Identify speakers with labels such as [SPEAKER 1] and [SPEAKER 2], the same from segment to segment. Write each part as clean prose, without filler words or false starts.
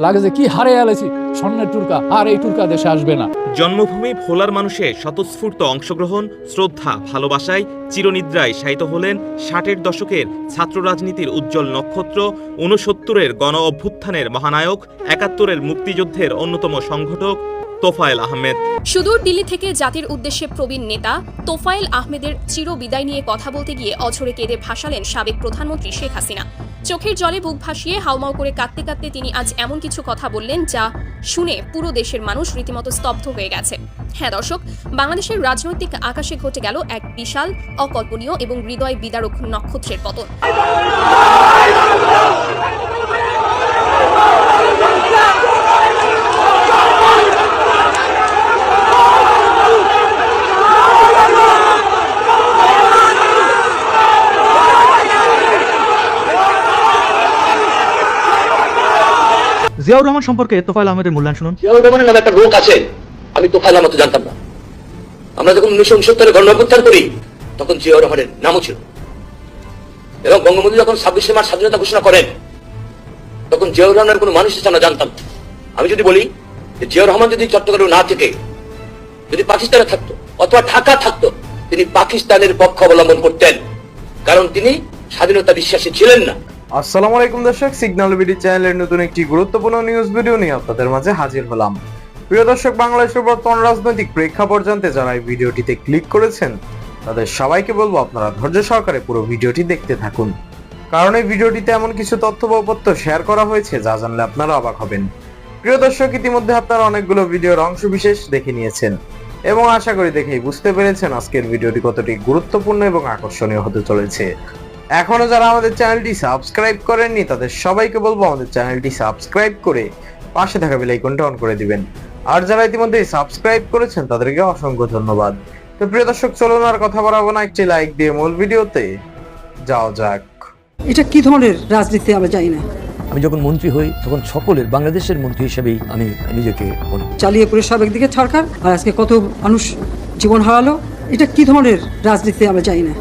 [SPEAKER 1] লাগে যে কি হারে আলেছি স্বর্ণের টুরকা, আর এই টুরকা দেশে আসবে না।
[SPEAKER 2] জন্মভূমি ভোলার মানুষের স্বতঃস্ফূর্ত অংশগ্রহণ, শ্রদ্ধা, ভালোবাসায় চিরনিদ্রায় শায়িত হলেন ৬০-এর দশকের ছাত্র রাজনীতির উজ্জ্বল নক্ষত্র, ৬৯-এর গণ অভ্যুত্থানের মহানায়ক, ৭১-এর মুক্তিযুদ্ধের অন্যতম সংগঠক তোফায়েল আহমেদ।
[SPEAKER 3] সুদূর দিল্লি থেকে জাতির উদ্দেশ্যে প্রবীণ নেতা তোফায়েল আহমেদের চিরবিদায় নিয়ে কথা বলতে গিয়ে অঝরে কেঁদে ভাসালেন সাবেক প্রধানমন্ত্রী শেখ হাসিনা। চোখের জলে বুক ভাসিয়ে হাউমাউ করে কাঁদতে কাঁদতে তিনি আজ এমন কিছু কথা বললেন যা শুনে পুরো দেশের মানুষ রীতিমতো স্তব্ধ হয়ে গেছে। হ্যাঁ দর্শক, বাংলাদেশের রাজনৈতিক আকাশে ঘটে গেল এক বিশাল, অকল্পনীয় এবং হৃদয় বিদারক নক্ষত্রের পতন।
[SPEAKER 4] জিয়াউর রহমান সম্পর্কে তোফায়েল আহমেদের মূল্যায়ন শুনুন।
[SPEAKER 5] জিয়াউর রহমানের নামে একটা লোক আছে, আমি তোফায়েল আহমেদ জানতাম না। আমরা যখন ১৯৬৯-এ গণঅভ্যুত্থান করি তখন জিয়াউর রহমানের নামও ছিল, এবং বঙ্গবন্ধু যখন ২৬শে মার্চ স্বাধীনতা ঘোষণা করেন তখন জিয়াউর রহমানের কোনো মানুষ আমরা জানতাম। আমি যদি বলি যে জিয়াউর রহমান যদি চট্টগ্রামে না থেকে যদি পাকিস্তানে থাকতো অথবা ঢাকা থাকতো, তিনি পাকিস্তানের পক্ষ অবলম্বন করতেন, কারণ তিনি স্বাধীনতা বিশ্বাসী ছিলেন না।
[SPEAKER 6] আসসালামু আলাইকুম দর্শক, সিগন্যাল বিডি চ্যানেলের নতুন একটি গুরুত্বপূর্ণ নিউজ ভিডিও নিয়ে আপনাদের মাঝে হাজির হলাম। প্রিয় দর্শক, বাংলাদেশের বর্তমান রাজনৈতিক প্রেক্ষাপট জানতে যারা এই ভিডিওটিতে ক্লিক করেছেন তাদের সবাইকে বলবো আপনারা ধৈর্য সহকারে পুরো ভিডিওটি দেখতে থাকুন, কারণ এই ভিডিওটিতে এমন কিছু তথ্য বা উপত্য শেয়ার করা হয়েছে যা জানলে আপনারা অবাক হবেন। প্রিয় দর্শক, ইতিমধ্যে আপনারা অনেকগুলো ভিডিওর অংশ বিশেষ দেখে নিয়েছেন এবং আশা করি দেখেই বুঝতে পেরেছেন আজকের ভিডিওটি কতটি গুরুত্বপূর্ণ এবং আকর্ষণীয় হতে চলেছে। এখনো যারা আমাদের চ্যানেলটি সাবস্ক্রাইব করেননি তাদের সবাইকে বলবো আমাদের চ্যানেলটি সাবস্ক্রাইব করে পাশে থাকা বেল আইকনটা অন করে দিবেন, আর যারা ইতিমধ্যে সাবস্ক্রাইব করেছেন তাদেরকে অসংখ্য ধন্যবাদ। তো প্রিয় দর্শক, চলুন আর কথা বাড়াবো না, একটি লাইক দিয়ে মূল ভিডিওতে যাও যাক।
[SPEAKER 7] এটা কি ধরনের রাজনীতি আমরা জানি না।
[SPEAKER 8] আমি যখন মন্ত্রী হই তখন সকলের বাংলাদেশের মন্ত্রী হিসেবেই আমি নিজেকে মনে করি।
[SPEAKER 7] চালিয়ে পড়ে সাবেক দিকে সরকার, আর আজকে কত মানুষ জীবন হারালো। এটা কি ধরনের রাজনীতি আমরা জানি না।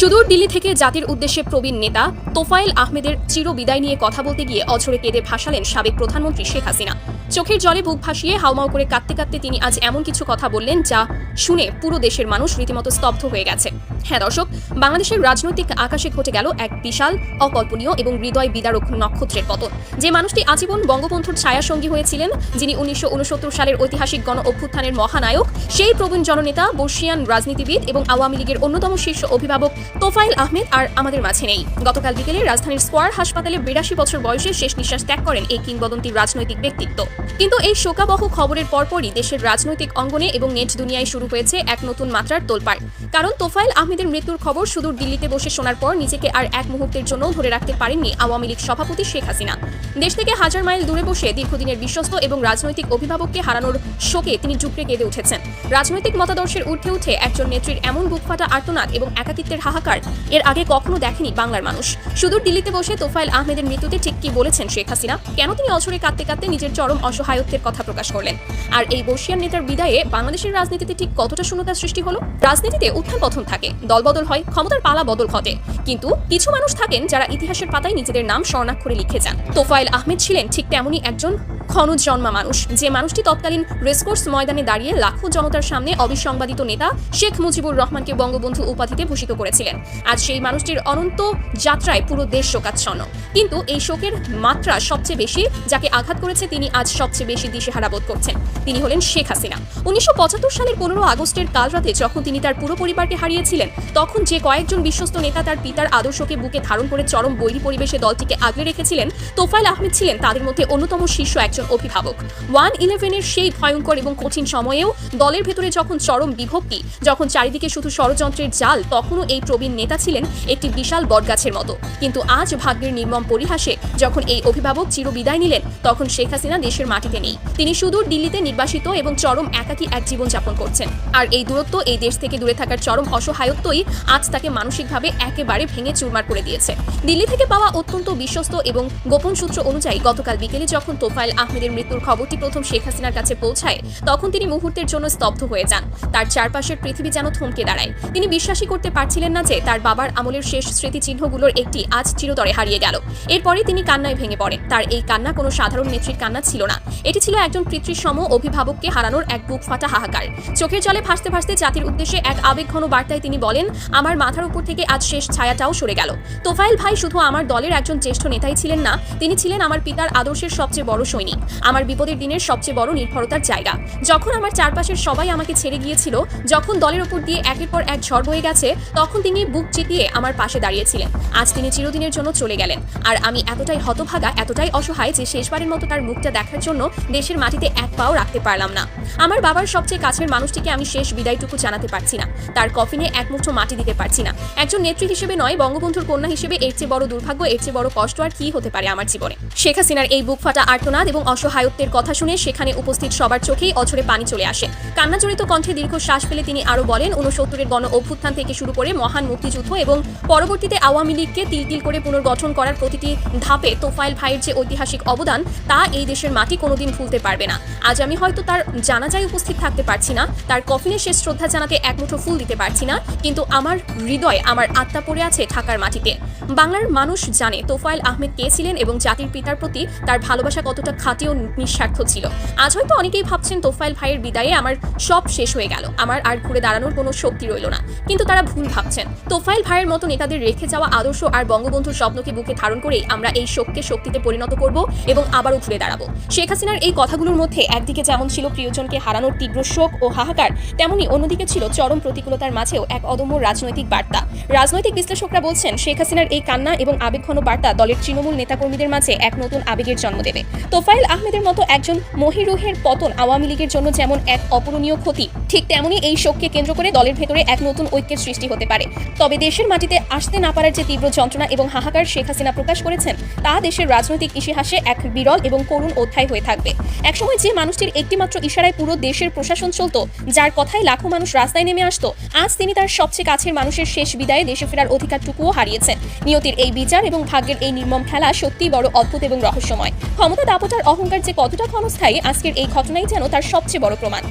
[SPEAKER 3] সুদূর দিল্লি থেকে জাতির উদ্দেশ্যে প্রবীণ নেতা তোফায়েল আহমেদের চিরবিদায় নিয়ে কথা বলতে গিয়ে অঝরে কেঁদে ভাসালেন সাবেক প্রধানমন্ত্রী শেখ হাসিনা। চোখের জলে বুক ভাসিয়ে হাউমাউ করে কাঁদতে কাঁদতে তিনি আজ এমন কিছু কথা বললেন যা শুনে পুরো দেশের মানুষ রীতিমতো স্তব্ধ হয়ে গেছে। হ্যাঁ দর্শক, বাংলাদেশের রাজনৈতিক আকাশে ঘটে গেল এক বিশাল, অকল্পনীয় এবং হৃদয় বিদারক নক্ষত্রের পতন। যে মানুষটি আজীবন বঙ্গবন্ধুর ছায়াসঙ্গী হয়েছিলেন, যিনি ১৯৬৯ সালের ঐতিহাসিক গণ অভ্যুত্থানের মহানায়ক, সেই প্রবীণ জননেতা, বর্ষিয়ান রাজনীতিবিদ এবং আওয়ামী লীগের অন্যতম শীর্ষ অভিভাবক তোফায়েল আহমেদ আর আমাদের মাঝে নেই। গতকাল বিকেলে রাজধানীর স্কয়ার হাসপাতালে ৮২ বছর বয়সে শেষ নিঃশ্বাস ত্যাগ করেন এই কিংবদন্তি রাজনৈতিক ব্যক্তিত্ব। কিন্তু এই শোকাবহ খবরের পরপরই দেশের রাজনৈতিক অঙ্গনে এবং নেট দুনিয়ায় শুরু হয়েছে এক নতুন মাত্রার তোলপাড়। কারণ তোফায়েল আহমেদের মৃত্যুর খবর সুদূর দিল্লিতে বসে শোনার পর নিজেকে আর এক মুহূর্তের জন্য ধরে রাখতে পারেননি আওয়ামী লীগ সভাপতি শেখ হাসিনা। দেশ থেকে হাজার মাইল দূরে বসে দীর্ঘদিনের বিশ্বস্ত এবং রাজনৈতিক অভিভাবককে হারানোর শোকে তিনি চুপড়ে কেঁদে উঠেছেন। রাজনৈতিক মতাদর্শের ঊর্ধ্বে উঠে একজন নেত্রীর এমন বুকফাটা আর্তনাদ এবং একাকিত্বের হাহাকার এর আগে কখনো দেখেনি বাংলার মানুষ। সুদূর দিল্লিতে বসে তোফায়েল আহমেদের মৃত্যুতে ঠিক কি বলেছেন শেখ হাসিনা, কেন তিনি অঝরে কাঁদতে কাঁদতে নিজের চরম অসহায়ত্বের কথা প্রকাশ করলেন, আর এই বর্ষিয়ান নেতার বিদায়ে বাংলাদেশের রাজনীতিতে ঠিক কতটা শূন্যতার সৃষ্টি হলো। রাজনীতিতে উত্থান পতন থাকে, দলবদল হয়, ক্ষমতার পালা বদল ঘটে, কিন্তু কিছু মানুষ থাকেন যারা ইতিহাসের পাতায় নিজেদের নাম স্বর্ণাক্ষরে লিখে যান। তোফায়েল আহমেদ ছিলেন ঠিক তেমনই একজন খনজ জন্মা মানুষ, যে মানুষটি তৎকালীন রেসকোর্স ময়দানে দাঁড়িয়ে লাখো জনতার সামনে অবিসংবাদিত নেতা শেখ মুজিবুর রহমানকে বঙ্গবন্ধু উপাধিতে ভূষিত করেছিলেন। আজ সেই মানুষটির অনন্ত যাত্রায় পুরো দেশ শোকাচ্ছন্ন, কিন্তু এই শোকের মাত্রা সবচেয়ে বেশি যাকে আঘাত করেছে তিনি আজ সবচেয়ে বেশি দিশেহারা বোধ করছেন। তিনি হলেন শেখ হাসিনা। ১৯৭৫ সালের ১৫ আগস্টের কাল রাতে যখন তিনি তার পুরো পরিবারকে হারিয়েছিলেন, তখন যে কয়েকজন বিশ্বস্ত নেতা তার পিতার আদর্শকে বুকে ধারণ করে চরম বৈরী পরিবেশে দলটিকে আগলে রেখেছিলেন, তোফায়েল আহমেদ ছিলেন তাদের মধ্যে অন্যতম শীর্ষ একজন অভিভাবক। 1/11-এর সেই ভয়ঙ্কর এবং কঠিন সময়েও দলের ভেতরে যখন চরম বিভক্তি, যখন চারিদিকে শুধু ষড়যন্ত্রের জাল, তখনও এই প্রবীণ নেতা ছিলেন একটি বিশাল বটগাছের মতো। কিন্তু আজ ভাগ্যের নির্মম পরিহাসে যখন এই অভিভাবক চিরবিদায় নিলেন, তখন শেখ হাসিনা দেশের মাটিতে নেই। তিনি সুদূর দিল্লিতে নির্বাসিত এবং চরম একাকী এক জীবন যাপন করছেন। আর এই দূরত্ব, এই দেশ থেকে দূরে থাকার চরম অসহায়ত্বই আজ তাকে মানসিকভাবে একেবারে ভেঙে চুরমার করে দিয়েছে। দিল্লি থেকে পাওয়া অত্যন্ত বিশ্বস্ত এবং গোপন সূত্র অনুযায়ী গতকাল বিকেলে যখন তোফায়েল আহমেদের মৃত্যুর খবরটি প্রথম শেখ হাসিনার কাছে পৌঁছায় তখন তিনি মুহূর্তের জন্য স্তব্ধ হয়ে যান। তার চারপাশের পৃথিবী যেন থমকে দাঁড়ায়। তিনি বিশ্বাসই করতে পারছিলেন না যে তার বাবার আমলের শেষ স্মৃতিচিহ্নগুলোর একটি আজ চিরতরে হারিয়ে গেল। এরপরে তিনি কান্নায় ভেঙে পড়েন। তার এই কান্না কোনো সাধারণ নেত্রীর কান্না ছিল না, এটি ছিল একজন পিতৃসম অভিভাবককে হারানোর এক বুক ফাটা হাহাকার। চোখের জলে ভাসতে ভাসতে জাতির উদ্দেশ্যে এক আবেগঘন বার্তায় তিনি বলেন, আমার মাথার উপর থেকে আজ শেষ ছায়াটাও সরে গেল। তোফায়েল ভাই শুধু আমার দলের একজন জ্যেষ্ঠ নেতাই ছিলেন না, তিনি ছিলেন আমার পিতার আদর্শের সবচেয়ে বড় সৈনিক, আমার বিপদের দিনের সবচেয়ে বড় নির্ভরতার জায়গা। যখন আমার চারপাশের সবাই আমাকে ছেড়ে গিয়েছিল, যখন দলের উপর দিয়ে একের পর এক ঝড় বয়ে গেছে, তখন তিনি বুক চিতিয়ে আমার পাশে দাঁড়িয়েছিলেন। আজ তিনি চিরদিনের জন্য চলে গেলেন, আর আমি এতটাই হতভাগা, এতটাই অসহায় যে শেষবারের মতো তার মুখটা দেখার জন্য দেশের মাটিতে এক পাও রাখতে পারলাম না। আমার বাবার সবচেয়ে কাছের মানুষটিকে আমি শেষ বিদায়টুকু জানাতে পারছি না, তার কফিনে এক মুঠো মাটি দিতে পারছি না। একজন নেত্রী হিসেবে নয়, বঙ্গবন্ধুর কন্যা হিসেবে এর চেয়ে বড় দুর্ভাগ্য, এর চেয়ে বড় কষ্ট আর কি হতে পারে আমার জীবনে। শেখ হাসিনার এই বুক ফাটা আর্তনাদ এবং অসহায়ত্বের কথা শুনে সেখানে উপস্থিত সবার চোখেই অঝরে পানি চলে আসে। কান্নাজড়িত কণ্ঠে দীর্ঘ শ্বাস ফেলে তিনি আরো বলেন, 69-এর গণ অভ্যুত্থান থেকে শুরু করে মহান মুক্তিযুদ্ধ এবং পরবর্তীতে আওয়ামী লীগকে তিল তিল করে পুনর্গঠন করার প্রতিটি ধাপে তোফায়েল ভাইয়ের যে ঐতিহাসিক অবদান, তা এই দেশের মাটি কোনোদিন ভুলতে পারবে না। আজ আমি হয়তো তার জানাজায় উপস্থিত থাকতে পারছি না, তার কফিনে শেষ শ্রদ্ধা জানাতে এক মুঠো ফুল দিতে পারছি না, কিন্তু আমার হৃদয়, আমার আত্মা পড়ে আছে ঢাকার মাটিতে। বাংলার মানুষ জানে তোফায়েল আহমেদ কে ছিলেন এবং জাতির পিতার প্রতি তার ভালোবাসা কতটা খাঁটি ও নিঃস্বার্থ ছিল। আজ হয়তো অনেকেই ভাবছেন তোফায়েল ভাইয়ের বিদায়ে আমার সব শেষ হয়ে গেল, আমার আর ঘুরে দাঁড়ানোর কোনো শক্তি রইল না, কিন্তু তারা ভুল ভাবছেন। তোফায়েল ভাইয়ের মতো নেতাদের রেখে যাওয়া আদর্শ আর বঙ্গবন্ধুর স্বপ্নকে বুকে ধারণ করেই আমরা এই শোককে শক্তিতে পরিণত করব এবং আবারও ঘুরে দাঁড়াবো। শেখ হাসিনার এই কথাগুলোর মধ্যে একদিকে যেমন ছিল প্রিয়জনকে হারানোর তীব্র শোক ও হাহাকার, তেমনি অন্যদিকে ছিল চরম প্রতিকূলতার মাঝেও এক অদম্য রাজনৈতিক বার্তা। রাজনৈতিক বিশ্লেষকরা বলছেন, শেখ হাসিনার এই কান্না এবং আবেগঘন বার্তা দলের তৃণমূল নেতাকর্মীদের মাঝে এক নতুন আবেগের জন্ম দেবে। তোফায়েল আহমেদের মতো একজন মহিরুহের পতন আওয়ামী লীগের জন্য যেমন এক অপূরণীয় ক্ষতি, ঠিক তেমনি এই শোককে কেন্দ্র করে দলের ভেতরে এক নতুন ঐক্যের সৃষ্টি হতে পারে। তবে দেশের মাটিতে আসতে না পারার যে তীব্র যন্ত্রণা এবং হাহাকার শেখ হাসিনা প্রকাশ করেছেন, তা দেশের রাজনৈতিক ইতিহাসে এক বিরল এবং করুণ অধ্যায় হয়ে থাকবে। একসময় যে মানুষটির একটিমাত্র ইশারায় পুরো দেশের প্রশাসন চলত, যার কথায় লাখো মানুষ রাস্তায় নেমে আসতো, আজ তিনি তার সবচেয়ে কাছের মানুষের শেষ বিদায়ে দেশে ফেরার অধিকারটুকুও হারিয়েছেন। নিয়তির এই বিচার এবং ভাগ্যের এই নির্মম খেলা সত্যিই বড় অদ্ভুত এবং রহস্যময়। ক্ষমতা দাপটার অহংকার যে কতটা ক্ষণস্থায়ী, আজকের এই ঘটনাই যেন তার সবচেয়ে বড় প্রমাণ।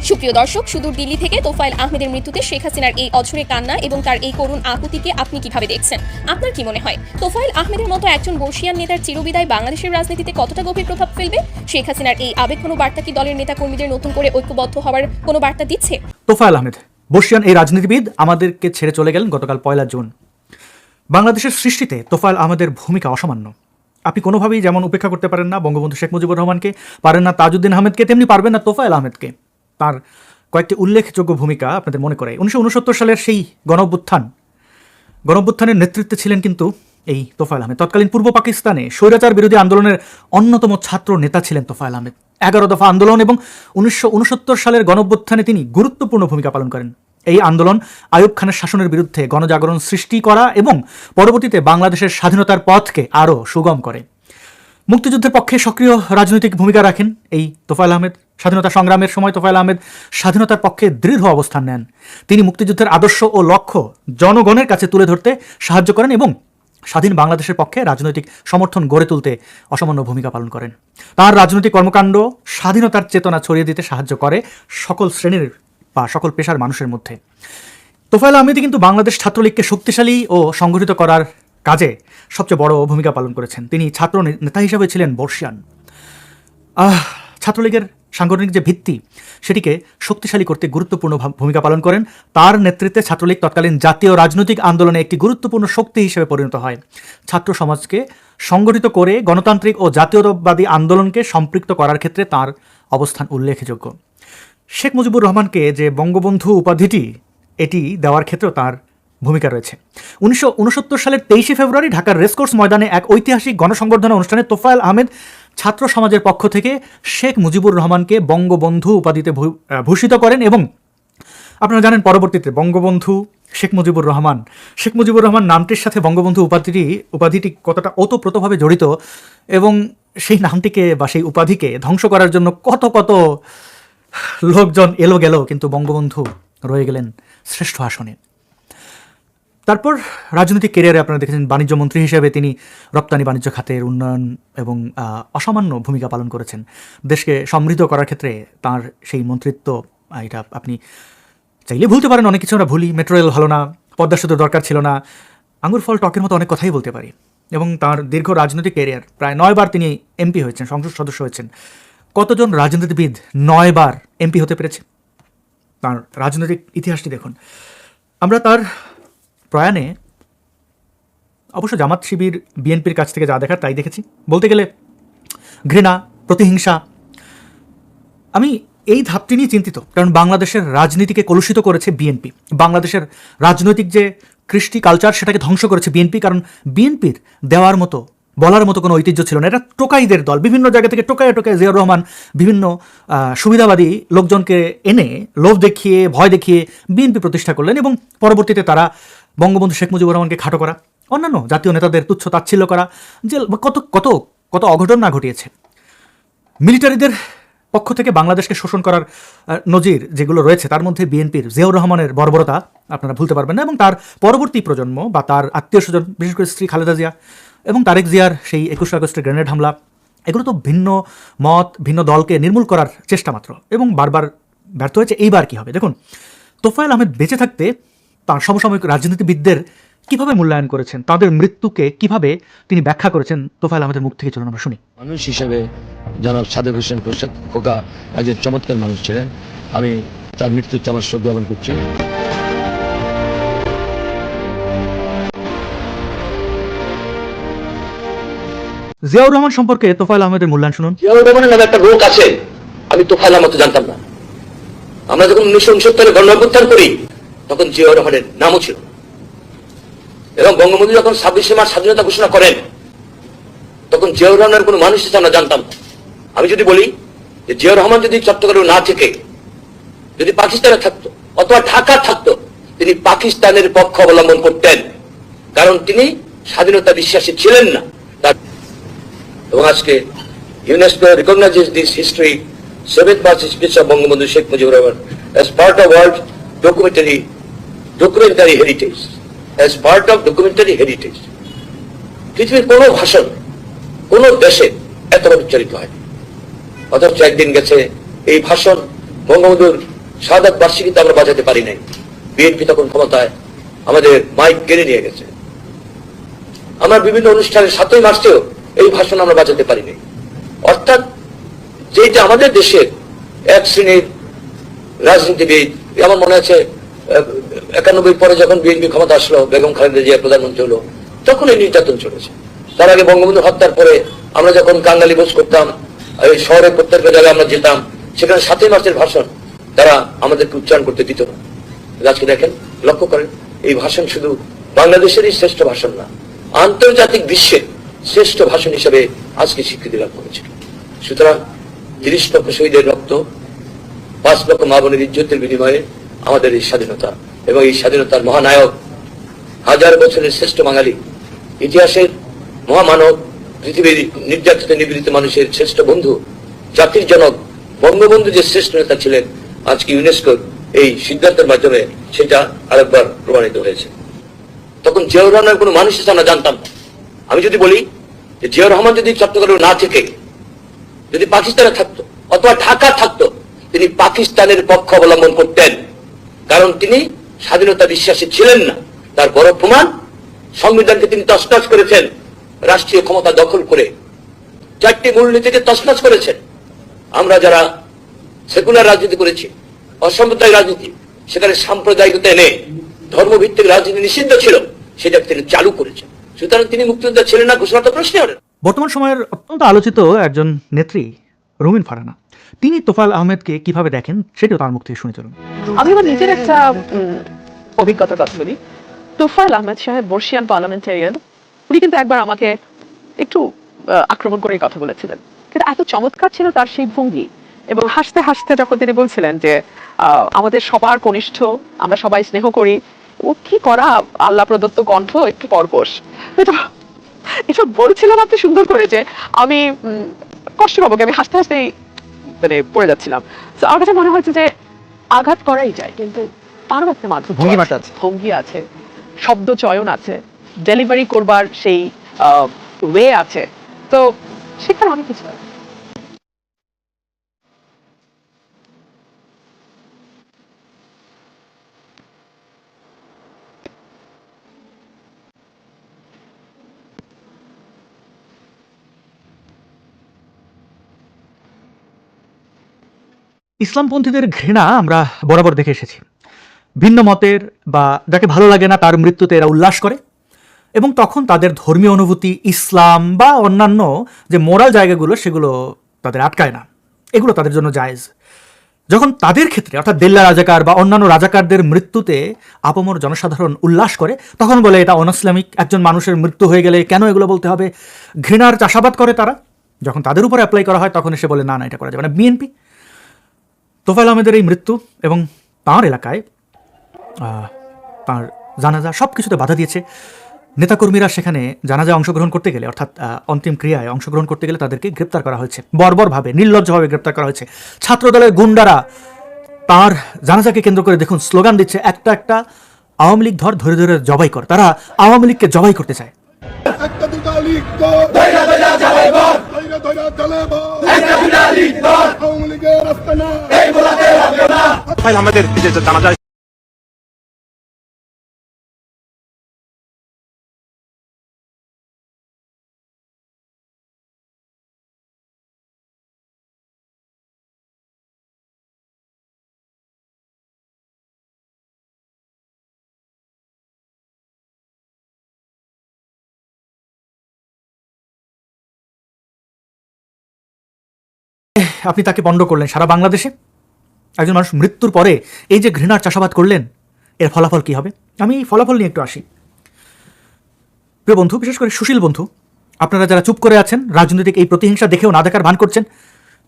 [SPEAKER 3] সুপ্রিয় দর্শক, সুদূর দিল্লি থেকে তোফায়েল আহমেদের মৃত্যুতে শেখ হাসিনার এই অঝরে কান্না এবং তার এই করুণ আকুতিকে আপনি কিভাবে দেখছেন? আপনার কি মনে হয় তোফায়েল আহমেদের মতো একজন বর্ষিয়ান নেতার চিরবিদায় বাংলাদেশের রাজনীতিতে কতটা গভীর প্রভাব ফেলবে? শেখ হাসিনার এই আবেগঘন বার্তা কি দলের নেতা কর্মীদের নতুন করে ঐক্যবদ্ধ হওয়ার কোনো বার্তা দিচ্ছে?
[SPEAKER 4] তোফায়েল আহমেদ, বর্ষিয়ান এই রাজনীতিবিদ আমাদেরকে ছেড়ে চলে গেলেন গতকাল 1 জুন। বাংলাদেশের সৃষ্টিতে তোফায়েল আহমেদের ভূমিকা অসামান্য। আপনি কোনোভাবেই যেমন উপেক্ষা করতে পারেন না বঙ্গবন্ধু শেখ মুজিবুর রহমানকে, পারেন না তাজউদ্দিন আহমেদকে, তেমনি পারবেন না তোফায়েল আহমেদকে। তার কয়েকটি উল্লেখযোগ্য ভূমিকা আপনাদের মনে করে। 1969 সালের সেই গণঅভ্যুত্থানের নেতৃত্বে ছিলেন কিন্তু এই তোফায়েল আহমেদ। তৎকালীন পূর্ব পাকিস্তানে স্বৈরাচার বিরোধী আন্দোলনের অন্যতম ছাত্র নেতা ছিলেন তোফায়েল আহমেদ। 11 দফা আন্দোলন এবং 1969 সালের গণঅভ্যুত্থানে তিনি গুরুত্বপূর্ণ ভূমিকা পালন করেন। এই আন্দোলন আইয়ুব খানের শাসনের বিরুদ্ধে গণজাগরণ সৃষ্টি করা এবং পরবর্তীতে বাংলাদেশের স্বাধীনতার পথকে আরও সুগম করে। মুক্তিযুদ্ধের পক্ষে সক্রিয় রাজনৈতিক ভূমিকা রাখেন এই তোফায়েল আহমেদ। স্বাধীনতা সংগ্রামের সময় তোফায়েল আহমেদ স্বাধীনতার পক্ষে দৃঢ় অবস্থান নেন। তিনি মুক্তিযুদ্ধের আদর্শ ও লক্ষ্য জনগণের কাছে তুলে ধরতে সাহায্য করেন এবং স্বাধীন বাংলাদেশের পক্ষে রাজনৈতিক সমর্থন গড়ে তুলতে অসামান্য ভূমিকা পালন করেন। তার রাজনৈতিক কর্মকাণ্ড স্বাধীনতার চেতনা ছড়িয়ে দিতে সাহায্য করে সকল শ্রেণীর বা সকল পেশার মানুষের মধ্যে। তোফায়েল আহমেদ কিন্তু বাংলাদেশ ছাত্রলীগকে শক্তিশালী ও সংগঠিত করার কাজে সবচেয়ে বড় ভূমিকা পালন করেছেন। তিনি ছাত্র নেতা হিসাবে ছিলেন বর্ষিয়ান। ছাত্রলীগের সাংগঠনিক যে ভিত্তি, সেটিকে শক্তিশালী করতে গুরুত্বপূর্ণ ভূমিকা পালন করেন। তার নেতৃত্বে ছাত্রলীগ তৎকালীন জাতীয় রাজনৈতিক আন্দোলনে একটি গুরুত্বপূর্ণ শক্তি হিসেবে পরিণত হয়। ছাত্র সমাজকে সংগঠিত করে গণতান্ত্রিক ও জাতীয়তাবাদী আন্দোলনকে সম্পৃক্ত করার ক্ষেত্রে তার অবস্থান উল্লেখযোগ্য। শেখ মুজিবুর রহমানকে যে বঙ্গবন্ধু উপাধিটি, এটি দেওয়ার ক্ষেত্রেও তার ভূমিকা রয়েছে। 1969 সালের 23 ফেব্রুয়ারি ঢাকার রেসকোর্স ময়দানে এক ঐতিহাসিক গণসংবর্ধনা অনুষ্ঠানে তোফায়েল আহমেদ ছাত্র সমাজের পক্ষ থেকে শেখ মুজিবুর রহমানকে বঙ্গবন্ধু উপাধিতে ভূষিত করেন এবং আপনারা জানেন পরবর্তীতে বঙ্গবন্ধু শেখ মুজিবুর রহমান নামটির সাথে বঙ্গবন্ধু উপাধিটি কতটা ওতপ্রোতভাবে জড়িত এবং সেই নামটিকে বা সেই উপাধিকে ধ্বংস করার জন্য কত কত লোকজন এলো গেল, কিন্তু বঙ্গবন্ধু রয়ে গেলেন শ্রেষ্ঠ আসনে। তারপর রাজনৈতিক ক্যারিয়ারে আপনারা দেখেছেন বাণিজ্য মন্ত্রী হিসেবে তিনি রপ্তানি বাণিজ্য খাতের উন্নয়ন এবং অসামান্য ভূমিকা পালন করেছেন। দেশকে সমৃদ্ধ করার ক্ষেত্রে তার সেই মন্ত্রিত্ব, এটা আপনি চাইলে ভুলতে পারেন, অনেক কিছু আমরা ভুলি। মেট্রো রেল ভালো না, পদ্মা সেতুর দরকার ছিল না, আঙুর ফল টকের মতো অনেক কথাই বলতে পারি। এবং তার দীর্ঘ রাজনৈতিক ক্যারিয়ার, প্রায় 9 বার তিনি এমপি হয়েছেন, সংসদ সদস্য হয়েছেন। কতজন রাজনীতিবিদ 9 বার এমপি হতে পেরেছে? তার রাজনৈতিক ইতিহাসটি দেখুন। আমরা তার প্রয়াণে অবশ্য জামাত শিবির বিএনপির কাছ থেকে যা দেখার তাই দেখেছি। বলতে গেলে ঘৃণা, প্রতিহিংসা। আমি এই ধাপটি নিয়ে চিন্তিত, কারণ বাংলাদেশের রাজনীতিকে কলুষিত করেছে বিএনপি। বাংলাদেশের রাজনৈতিক যে কৃষ্টি কালচার সেটাকে ধ্বংস করেছে বিএনপি, কারণ বিএনপির দেওয়ার মতো, বলার মতো কোনো ঐতিহ্য ছিল না। এটা টোকাইদের দল, বিভিন্ন জায়গা থেকে টোকায় জিয়াউর রহমান বিভিন্ন সুবিধাবাদী লোকজনকে এনে লোভ দেখিয়ে, ভয় দেখিয়ে বিএনপি প্রতিষ্ঠা করলেন এবং পরবর্তীতে তারা বঙ্গবন্ধু শেখ মুজিবুর রহমানকে খাটো করা, অন্যান্য জাতীয় নেতাদের তুচ্ছ তাচ্ছিল্য করা, যে কত কত কত অঘটন না ঘটিয়েছে। মিলিটারিদের পক্ষ থেকে বাংলাদেশকে শোষণ করার নজির যেগুলো রয়েছে, তার মধ্যে বিএনপির জিয়াউর রহমানের বর্বরতা আপনারা ভুলতে পারবেন না। এবং তার পরবর্তী প্রজন্ম বা তার আত্মীয় স্বজন, বিশেষ করে স্ত্রী খালেদা জিয়া এবং তারেক জিয়ার সেই 21 আগস্টের গ্রেনেড হামলা, এগুলো তো ভিন্ন মত, ভিন্ন দলকে নির্মূল করার চেষ্টা মাত্র, এবং বারবার ব্যর্থ হয়েছে। এইবার কি হবে দেখুন। তোফায়েল আহমেদ বেঁচে থাকতে তার সমসাময়িক রাজনীতিবিদদের কিভাবে মূল্যায়ন করেছেন, তাদের মৃত্যুকে কিভাবে তিনি ব্যাখ্যা করেছেন, তোফায়েল আহমেদের মুখ থেকে চলুন আমরা শুনি।
[SPEAKER 8] মানুষ হিসেবে জনাব সাদেক হোসেন খোকা একজন চমৎকার মানুষ ছিলেন। আমি তার মৃত্যুতে আমার শ্রদ্ধা জ্ঞাপন করছি।
[SPEAKER 4] জিয়াউর রহমান সম্পর্কে তোফায়েল আহমেদের মূল্যায়ন শুনুন।
[SPEAKER 5] জিয়াউর রহমানের নামে একটা লোক আছে, আমি তোফায়েল আহমদ জানতাম না। আমরা যখন 1969 গণ অভ্যুত্থান করি তখন জিয়াউর রহমানের নামও ছিল। এবং বঙ্গবন্ধু যখন 26শে মার্চ স্বাধীনতা ঘোষণা করেন তখন জিয়াউর রহমানের কোনো মানুষ হিসেবে আমরা জানতাম না। আমি যদি বলি যে জিয়াউর রহমান যদি চট্টগ্রামে না থেকে যদি পাকিস্তানে থাকতো অথবা ঢাকা থাকতো, তিনি পাকিস্তানের পক্ষ অবলম্বন করতেন, কারণ তিনি স্বাধীনতা বিশ্বাসী ছিলেন না। এবং আজকে UNESCO রিকগনাইজেস this history 7th March speech of Bangabandhu Sheikh Mujibur Rahman as part of world documentary heritage, as part of documentary heritage। পৃথিবীর কোনো ভাষণ কোন দেশে এতবার উচ্চারিত হয়, অথচ একদিন গেছে এই ভাষণ বঙ্গবন্ধুর শাহাদাত বার্ষিকীতে আমরা বাজাতে পারি নাই। বিএনপি তখন ক্ষমতায়, আমাদের মাইক কেড়ে নিয়ে গেছে। আমরা বিভিন্ন অনুষ্ঠানে 7ই মার্চেও এই ভাষণ আমরা বাজাতে পারিনি। অর্থাৎ যেটা আমাদের দেশের এক শ্রেণীর রাজনীতিবিদ, আমার মনে আছে 91 পরে যখন বিএনপি ক্ষমতা আসলো, বেগম খালেদা জিয়া প্রধানমন্ত্রী হলো, তখন এই নির্যাতন চলেছে। তার আগে বঙ্গবন্ধু হত্যার পরে আমরা যখন কাঙ্গালি বোস করতাম, এই শহরে প্রত্যেকটা জায়গায় আমরা যেতাম, সেখানে 7ই মার্চের ভাষণ তারা আমাদেরকে উচ্চারণ করতে দিত না। আজকে দেখেন, লক্ষ্য করেন, এই ভাষণ শুধু বাংলাদেশেরই শ্রেষ্ঠ ভাষণ না, আন্তর্জাতিক বিশ্বের শ্রেষ্ঠ ভাষণ হিসেবে আজকে স্বীকৃতি লাভ করেছে। সুতরাং 30 লক্ষ শহীদের রক্ত, 5 লক্ষ মা বোনের ইজ্জতের বিনিময়ে আমাদের এই স্বাধীনতা, এবং এই স্বাধীনতার মহানায়ক, 1000 বছরের শ্রেষ্ঠ বাঙালি, ইতিহাসের মহামানব, পৃথিবীর নির্যাতিত নিপীড়িত মানুষের শ্রেষ্ঠ বন্ধু, জাতির জনক বঙ্গবন্ধু যে শ্রেষ্ঠ নেতা ছিলেন, আজকে ইউনেস্কোর এই সিদ্ধান্তের মাধ্যমে সেটা আরেকবার প্রমাণিত হয়েছে। তখন জিয়াউর রহমানের কোনো মানুষ হিসেবে আমরা জানতাম না। আমি যদি বলি যে জিয়াউর রহমান যদি চট্টগ্রামে না থেকে যদি পাকিস্তানে থাকতো অথবা ঢাকা থাকতো, তিনি পাকিস্তানের পক্ষ অবলম্বন করতেন, কারণ তিনি স্বাধীনতা বিশ্বাসী ছিলেন না। তার বড় প্রমাণ, সংবিধানকে তিনি তছনছ করেছেন রাষ্ট্রীয় ক্ষমতা দখল করে, 4টি মূলনীতিকে তছনছ করেছেন। আমরা যারা সেকুলার রাজনীতি করেছি, অসাম্প্রদায়িক রাজনীতি, সেখানে সাম্প্রদায়িকতা এনে ধর্মভিত্তিক রাজনীতি নিষিদ্ধ ছিল, সেটাকে তিনি চালু করেছেন। সুতরাং তিনি মুক্তিযোদ্ধা ছিলেন না, ঘোষণা তো প্রশ্নই ওঠে না।
[SPEAKER 4] বর্তমান সময়ের অত্যন্ত আলোচিত একজন নেত্রী রুমিন ফারহানা, তিনি তোফায়েল আহমেদকে কিভাবে দেখেন সেটিও তার মুখ থেকে শুনে চলুন।
[SPEAKER 9] আমি আমার নিজের একটা অভিজ্ঞতার কথা বলি। তোফায়েল আহমেদ সাহেব বর্ষিয়ান পার্লামেন্টারিয়ান, উনি কিন্তু একবার আমাকে একটু আক্রমণ করে কথা বলেছিলেন, কিন্তু এত চমৎকার ছিল তার সেই ভঙ্গি, এবং হাসতে হাসতে যখন তিনি বলছিলেন যে আমাদের সবার কনিষ্ঠ, আমরা সবাই স্নেহ করি, ও কি করা আল্লাহ প্রদত্ত কণ্ঠ একটু কর্কশ, এসব বলছিলেন আপনি সুন্দর করে, যে আমি কষ্ট পাবো, আমি হাসতে হাসতেই মানে পড়ে যাচ্ছিলাম। তো আমার কাছে মনে হচ্ছে যে আঘাত করাই যায়, কিন্তু তারও একটা মাধ্যম, ভঙ্গি আছে, শব্দ চয়ন আছে, ডেলিভারি করবার সেই ওয়ে আছে, তো সেখানে অনেক কিছু আছে।
[SPEAKER 4] ইসলামপন্থীদের ঘৃণা আমরা বরাবর দেখে এসেছি। ভিন্ন মতের বা যাকে ভালো লাগে না তার মৃত্যুতে এরা উল্লাস করে, এবং তখন তাদের ধর্মীয় অনুভূতি, ইসলাম বা অন্যান্য যে মোরাল জায়গাগুলো সেগুলো তাদের আটকায় না, এগুলো তাদের জন্য জায়েজ। যখন তাদের ক্ষেত্রে অর্থাৎ দেল্লা রাজাকার বা অন্যান্য রাজাকারদের মৃত্যুতে আপামর জনসাধারণ উল্লাস করে, তখন বলে এটা অনইসলামিক, একজন মানুষের মৃত্যু হয়ে গেলে কেন এগুলো বলতে হবে। ঘৃণার চাষাবাদ করে তারা। যখন তাদের উপর অ্যাপ্লাই করা হয় তখন এসে বলে না না এটা করা যাবে না। বিএনপি তোফায়েল আহমেদের এই মৃত্যু এবং তাঁর এলাকায় তাঁর জানাজা সব কিছুতে বাধা দিয়েছে। নেতাকর্মীরা সেখানে জানাজায় অংশগ্রহণ করতে গেলে, অর্থাৎ অন্তিম ক্রিয়ায় অংশগ্রহণ করতে গেলে তাদেরকে গ্রেপ্তার করা হয়েছে, বর্বরভাবে, নির্লজ্জভাবে গ্রেপ্তার করা হয়েছে। ছাত্রদলের গুন্ডারা তার জানাজাকে কেন্দ্র করে দেখুন স্লোগান দিচ্ছে, একটা একটা আওয়ামী লীগ ধরে ধরে জবাই কর। তারা আওয়ামী লীগকে জবাই করতে চায়।
[SPEAKER 2] আমাদের জানাজা
[SPEAKER 4] আপনি তাকে পণ্ড করলেন সারা বাংলাদেশে। একজন মানুষ মৃত্যুর পরে এই যে ঘৃণার চাষাবাদ করলেন, এর ফলাফল কি হবে? আমি এই ফলাফল নিয়ে একটু আসি। প্রিয় বন্ধু, বিশেষ করে সুশীল বন্ধু, আপনারা যারা চুপ করে আছেন, রাজনৈতিক এই প্রতিহিংসা দেখেও না দেখার ভান করছেন,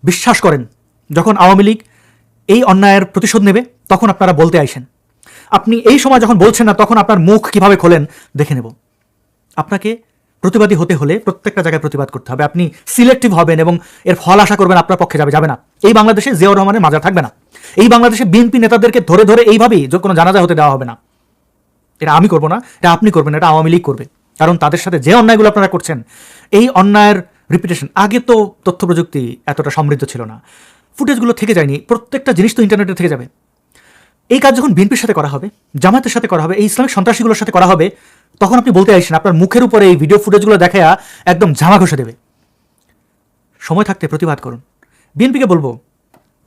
[SPEAKER 4] বিশ্বাস করেন যখন আওয়ামী লীগ এই অন্যায়ের প্রতিশোধ নেবে তখন আপনারা বলতে আইসেন। আপনি এই সময় যখন বলছেন না, তখন আপনার মুখ কিভাবে খোলেন দেখে নেব। আপনাকে প্রতিবাদী হতে হলে প্রত্যেকটা জায়গায় প্রতিবাদ করতে হবে। আপনি সিলেক্টিভ হবেন এবং এর ফল আশা করবেন আপনার পক্ষে যাবে না। এই বাংলাদেশে জিয়াউর রহমানের মাজার থাকবে না। এই বাংলাদেশে বিএনপি নেতাদেরকে ধরে ধরে এইভাবেই কোনো জানাজা হতে দেওয়া হবে না। এটা আমি করবো না, এটা আপনি করবেন, এটা আওয়ামী লীগ করবে। কারণ তাদের সাথে যে অন্যায়গুলো আপনারা করছেন, এই অন্যায়ের রিপিটেশন। আগে তো তথ্য প্রযুক্তি এতটা সমৃদ্ধ ছিল না, ফুটেজগুলো থেকে যায়নি, প্রত্যেকটা জিনিস তো ইন্টারনেটে থেকে যাবে। এই কাজ যখন বিএনপির সাথে করা হবে, জামায়াতের সাথে করা হবে, এই ইসলামিক সন্ত্রাসীগুলোর সাথে করা হবে, তখন আপনি বলতে আসেন আপনার মুখের উপরে এই ভিডিও ফুটেজগুলো দেখায়া একদম ঝামা ঘষে দেবে। সময় থাকতে প্রতিবাদ করুন। বিএনপিকে বলবো,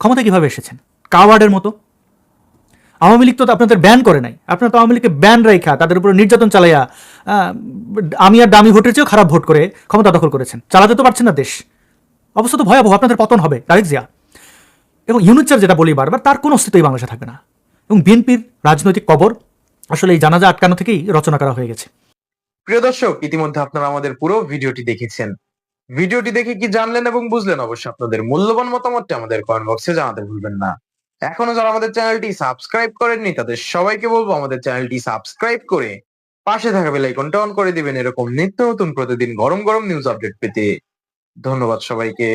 [SPEAKER 4] ক্ষমতা কিভাবে এসেছেন? কাওয়ার্ডের মতো। আওয়ামী লীগ তো আপনাদের ব্যান করে নাই, আপনারা তো আওয়ামী লীগকে ব্যান রেখা তাদের উপরে নির্যাতন চালাইয়া আমি আর দামি ভোটের চেয়েও খারাপ ভোট করে ক্ষমতা দখল করেছেন। চালাতে তো পারছেন না দেশ। অবস্থা তো ভয়াবহ, আপনাদের পতন হবে। তারেক জিয়া এবং ইউনুস স্যার যেটা বলি বারবার, তার কোনো অস্তিত্বই বাংলাদেশে থাকবে না। এবং বিএনপির রাজনৈতিক কবর আসলে এই জানাজা আটকানো থেকেই রচনা করা হয়ে গেছে।
[SPEAKER 6] প্রিয় দর্শক, ইতিমধ্যে আপনারা আমাদের পুরো ভিডিওটি দেখেছেন। ভিডিওটি দেখে কি জানলেন এবং বুঝলেন, অবশ্যই আপনাদের মূল্যবান মতামতটি আমাদের কমেন্ট বক্সে জানাতে ভুলবেন না। এখনো যারা আমাদের চ্যানেলটি সাবস্ক্রাইব করেননি তাদের সবাইকে বলবো আমাদের চ্যানেলটি সাবস্ক্রাইব করে পাশে থাকা বেল আইকনটা অন করে দিবেন এরকম নিত্য নতুন প্রতিদিন গরম গরম নিউজ আপডেট পেতে। ধন্যবাদ সবাইকে।